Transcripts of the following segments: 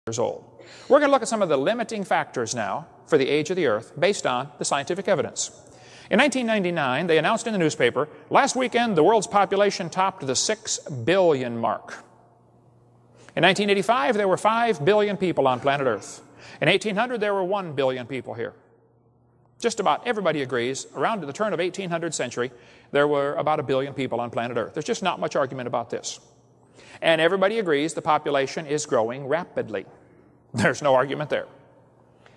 years old. We're going to look at some of the limiting factors now for the age of the earth based on the scientific evidence. In 1999, they announced in the newspaper, last weekend the world's population topped the 6 billion mark. In 1985, there were 5 billion people on planet Earth. In 1800, there were 1 billion people here. Just about everybody agrees, around the turn of 1800th century, there were about 1 billion people on planet Earth. There's just not much argument about this. And everybody agrees the population is growing rapidly. There's no argument there.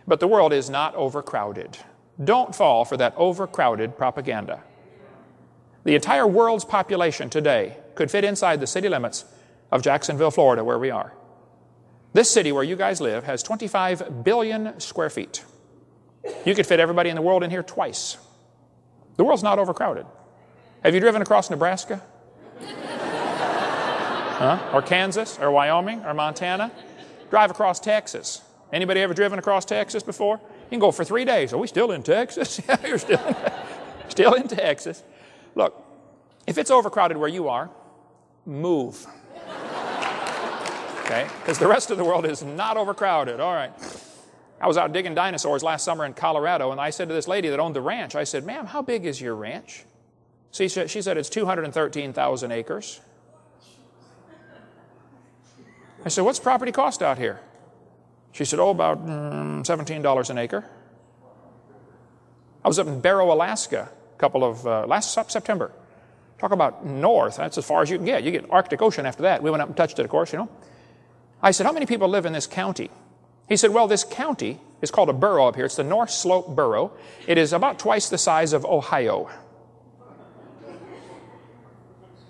But the world is not overcrowded. Don't fall for that overcrowded propaganda. The entire world's population today could fit inside the city limits of Jacksonville, Florida, where we are. This city where you guys live has 25 billion square feet. You could fit everybody in the world in here twice. The world's not overcrowded. Have you driven across Nebraska? Or Kansas, or Wyoming, or Montana? Drive across Texas. Anybody ever driven across Texas before? You can go for 3 days. Are we still in Texas? Yeah, you're still in Texas. Look, if it's overcrowded where you are, move. Okay? Because the rest of the world is not overcrowded. All right. I was out digging dinosaurs last summer in Colorado, and I said to this lady that owned the ranch, I said, ma'am, how big is your ranch? She said it's 213,000 acres. I said, what's property cost out here? She said, oh, about $17 an acre. I was up in Barrow, Alaska, last September. Talk about north. That's as far as you can get. You get Arctic Ocean after that. We went up and touched it, of course, you know. I said, how many people live in this county? He said, well, this county is called a borough up here. It's the North Slope Borough. It is about twice the size of Ohio.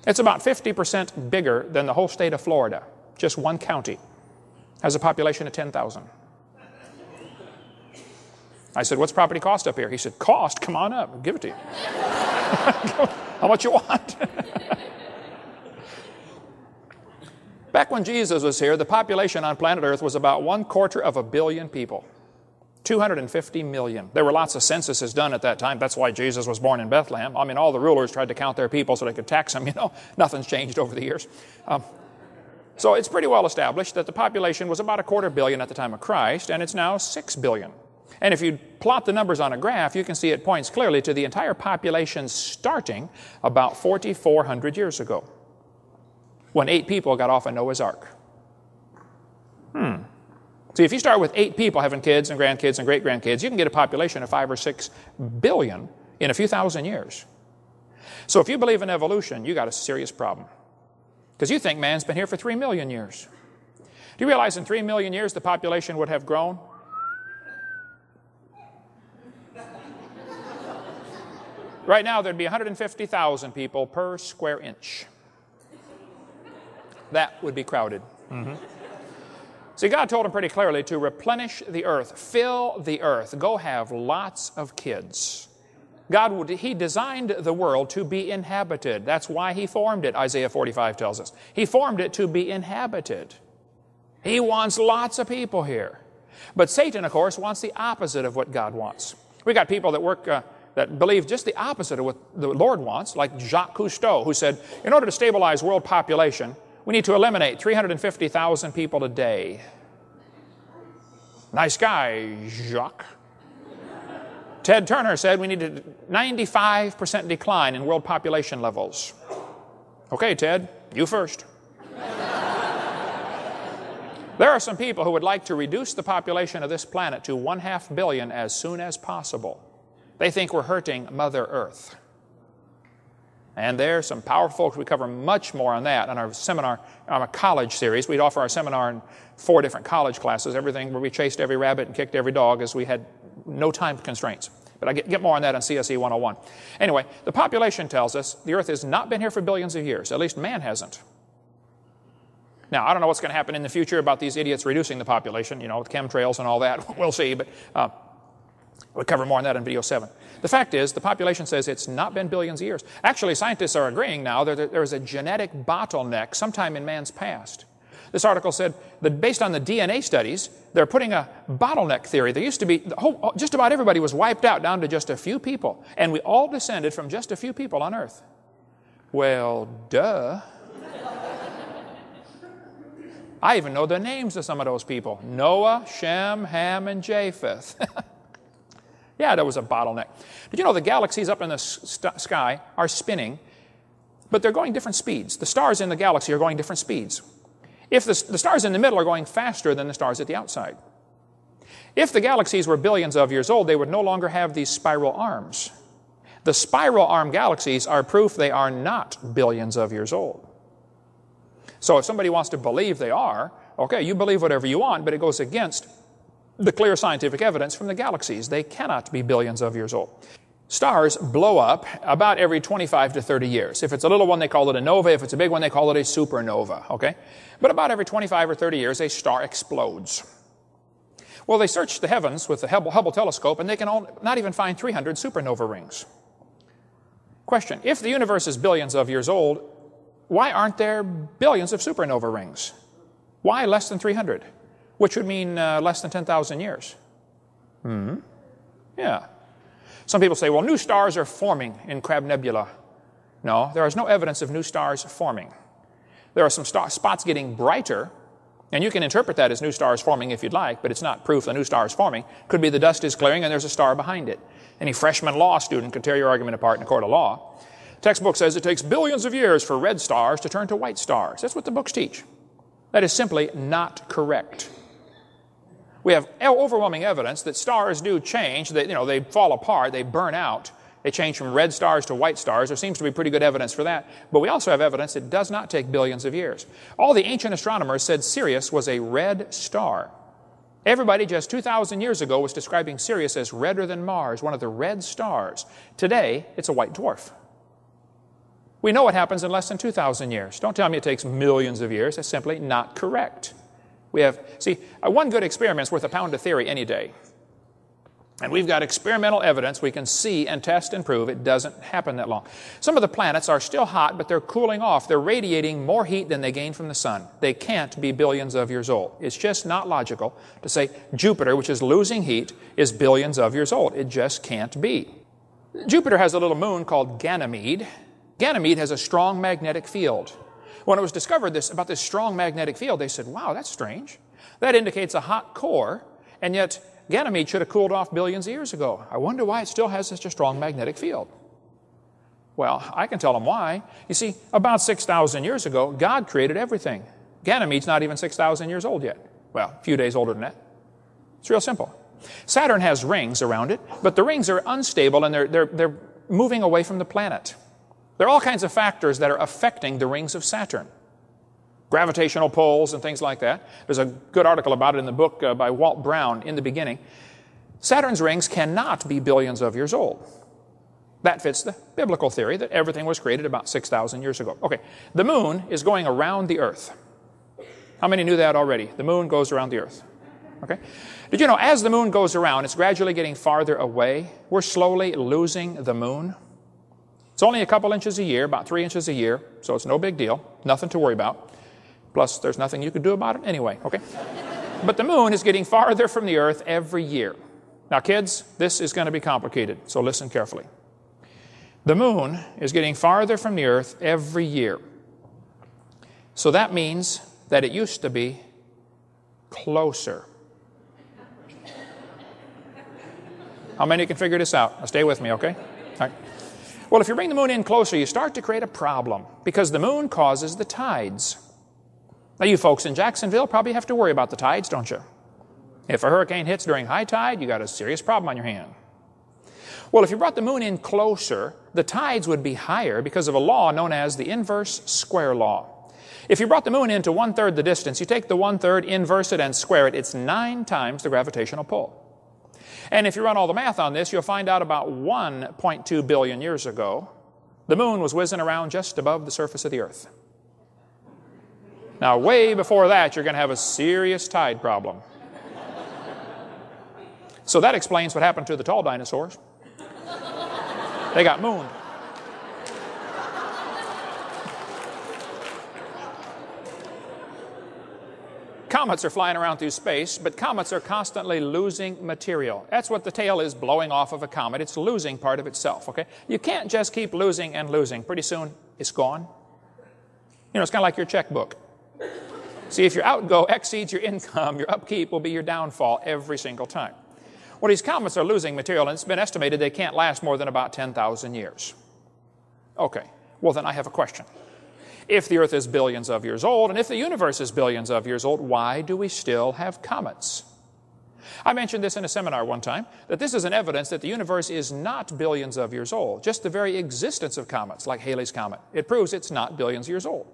It's about 50% bigger than the whole state of Florida. Just one county has a population of 10,000. I said, what's property cost up here? He said, cost? Come on up. I'll give it to you. How much you want? Back when Jesus was here, the population on planet Earth was about 1/4 billion people. 250 million. There were lots of censuses done at that time. That's why Jesus was born in Bethlehem. I mean, all the rulers tried to count their people so they could tax them, you know. Nothing's changed over the years. So it's pretty well established that the population was about 250 million at the time of Christ, and it's now 6 billion. And if you plot the numbers on a graph, you can see it points clearly to the entire population starting about 4,400 years ago, when 8 people got off of Noah's Ark. See, if you start with 8 people having kids and grandkids and great-grandkids, you can get a population of 5 or 6 billion in a few thousand years. So if you believe in evolution, you got a serious problem. Because you think man's been here for 3 million years. Do you realize in 3 million years the population would have grown? Right now there'd be 150,000 people per square inch. That would be crowded. See, God told him pretty clearly to replenish the earth, fill the earth, go have lots of kids. He designed the world to be inhabited. That's why he formed it, Isaiah 45 tells us. He formed it to be inhabited. He wants lots of people here. But Satan, of course, wants the opposite of what God wants. We got people that believe just the opposite of what the Lord wants, like Jacques Cousteau, who said, in order to stabilize world population, we need to eliminate 350,000 people a day. Nice guy, Jacques. Ted Turner said we need a 95% decline in world population levels. Okay, Ted, you first. There are some people who would like to reduce the population of this planet to 1/2 billion as soon as possible. They think we're hurting Mother Earth. And there's some powerful folks. We cover much more on that on our seminar, on our college series. We'd offer our seminar in 4 different college classes, everything where we chased every rabbit and kicked every dog as we had no time constraints. But I get more on that on CSE 101. Anyway, the population tells us the earth has not been here for billions of years. At least man hasn't. Now, I don't know what's going to happen in the future about these idiots reducing the population, you know, with chemtrails and all that. We'll see, but we'll cover more on that in video 7. The fact is, the population says it's not been billions of years. Actually, scientists are agreeing now that there is a genetic bottleneck sometime in man's past. This article said that based on the DNA studies, they're putting a bottleneck theory. There used to be, just about everybody was wiped out down to just a few people. And we all descended from just a few people on Earth. Well, duh. I even know the names of some of those people. Noah, Shem, Ham, and Japheth. Yeah, that was a bottleneck. Did you know the galaxies up in the sky are spinning, but they're going different speeds? The stars in the galaxy are going different speeds. If the stars in the middle are going faster than the stars at the outside. If the galaxies were billions of years old, they would no longer have these spiral arms. The spiral arm galaxies are proof they are not billions of years old. So if somebody wants to believe they are, okay, you believe whatever you want, but it goes against the clear scientific evidence from the galaxies. They cannot be billions of years old. Stars blow up about every 25 to 30 years. If it's a little one, they call it a nova. If it's a big one, they call it a supernova, okay? But about every 25 or 30 years, a star explodes. Well, they search the heavens with the Hubble telescope, and they can not even find 300 supernova rings. Question, if the universe is billions of years old, why aren't there billions of supernova rings? Why less than 300? Which would mean less than 10,000 years. Yeah. Some people say, well, new stars are forming in Crab Nebula. No, there is no evidence of new stars forming. There are some spots getting brighter, and you can interpret that as new stars forming if you'd like, but it's not proof the new star is forming. Could be the dust is clearing and there's a star behind it. Any freshman law student could tear your argument apart in a court of law. Textbook says it takes billions of years for red stars to turn to white stars. That's what the books teach. That is simply not correct. We have overwhelming evidence that stars do change. They fall apart, they burn out. They change from red stars to white stars. There seems to be pretty good evidence for that. But we also have evidence it does not take billions of years. All the ancient astronomers said Sirius was a red star. Everybody just 2,000 years ago was describing Sirius as redder than Mars, one of the red stars. Today, it's a white dwarf. We know what happens in less than 2,000 years. Don't tell me it takes millions of years. That's simply not correct. We have, one good experiment's worth a pound of theory any day. And we've got experimental evidence we can see and test and prove it doesn't happen that long. Some of the planets are still hot, but they're cooling off. They're radiating more heat than they gain from the sun. They can't be billions of years old. It's just not logical to say Jupiter, which is losing heat, is billions of years old. It just can't be. Jupiter has a little moon called Ganymede. Ganymede has a strong magnetic field. When it was discovered about this strong magnetic field, they said, wow, that's strange. That indicates a hot core, and yet Ganymede should have cooled off billions of years ago. I wonder why it still has such a strong magnetic field. Well, I can tell them why. You see, about 6,000 years ago, God created everything. Ganymede's not even 6,000 years old yet. Well, a few days older than that. It's real simple. Saturn has rings around it, but the rings are unstable and they're moving away from the planet. There are all kinds of factors that are affecting the rings of Saturn. Gravitational pulls and things like that. There's a good article about it in the book by Walt Brown, In the Beginning. Saturn's rings cannot be billions of years old. That fits the biblical theory that everything was created about 6,000 years ago. Okay, the moon is going around the earth. How many knew that already? The moon goes around the earth. Okay? Did you know as the moon goes around, it's gradually getting farther away? We're slowly losing the moon. It's only a couple inches a year, about 3 inches a year, so it's no big deal, nothing to worry about. Plus, there's nothing you could do about it anyway, okay? But the moon is getting farther from the earth every year. Now, kids, this is going to be complicated, so listen carefully. The moon is getting farther from the earth every year. So that means that it used to be closer. How many can figure this out? Now, stay with me, okay? All right. Well, if you bring the moon in closer, you start to create a problem because the moon causes the tides. Now, you folks in Jacksonville probably have to worry about the tides, don't you? If a hurricane hits during high tide, you got a serious problem on your hand. Well, if you brought the moon in closer, the tides would be higher because of a law known as the inverse square law. If you brought the moon into 1/3 the distance, you take the 1/3, inverse it, and square it. It's 9 times the gravitational pull. And if you run all the math on this, you'll find out about 1.2 billion years ago, the moon was whizzing around just above the surface of the earth. Now, way before that, you're going to have a serious tide problem. So that explains what happened to the tall dinosaurs. They got mooned. Comets are flying around through space, but comets are constantly losing material. That's what the tail is blowing off of a comet. It's losing part of itself, okay? You can't just keep losing and losing. Pretty soon, it's gone. You know, it's kind of like your checkbook. See, if your outgo exceeds your income, your upkeep will be your downfall every single time. Well, these comets are losing material, and it's been estimated they can't last more than about 10,000 years. Okay, well then I have a question. If the Earth is billions of years old, and if the universe is billions of years old, why do we still have comets? I mentioned this in a seminar one time, that this is an evidence that the universe is not billions of years old. Just the very existence of comets, like Halley's Comet, it proves it's not billions of years old.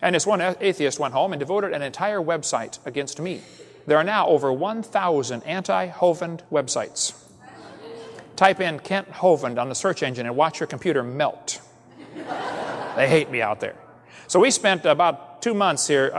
And this one atheist went home and devoted an entire website against me. There are now over 1,000 anti-Hovind websites. Type in Kent Hovind on the search engine and watch your computer melt. They hate me out there. So we spent about 2 months here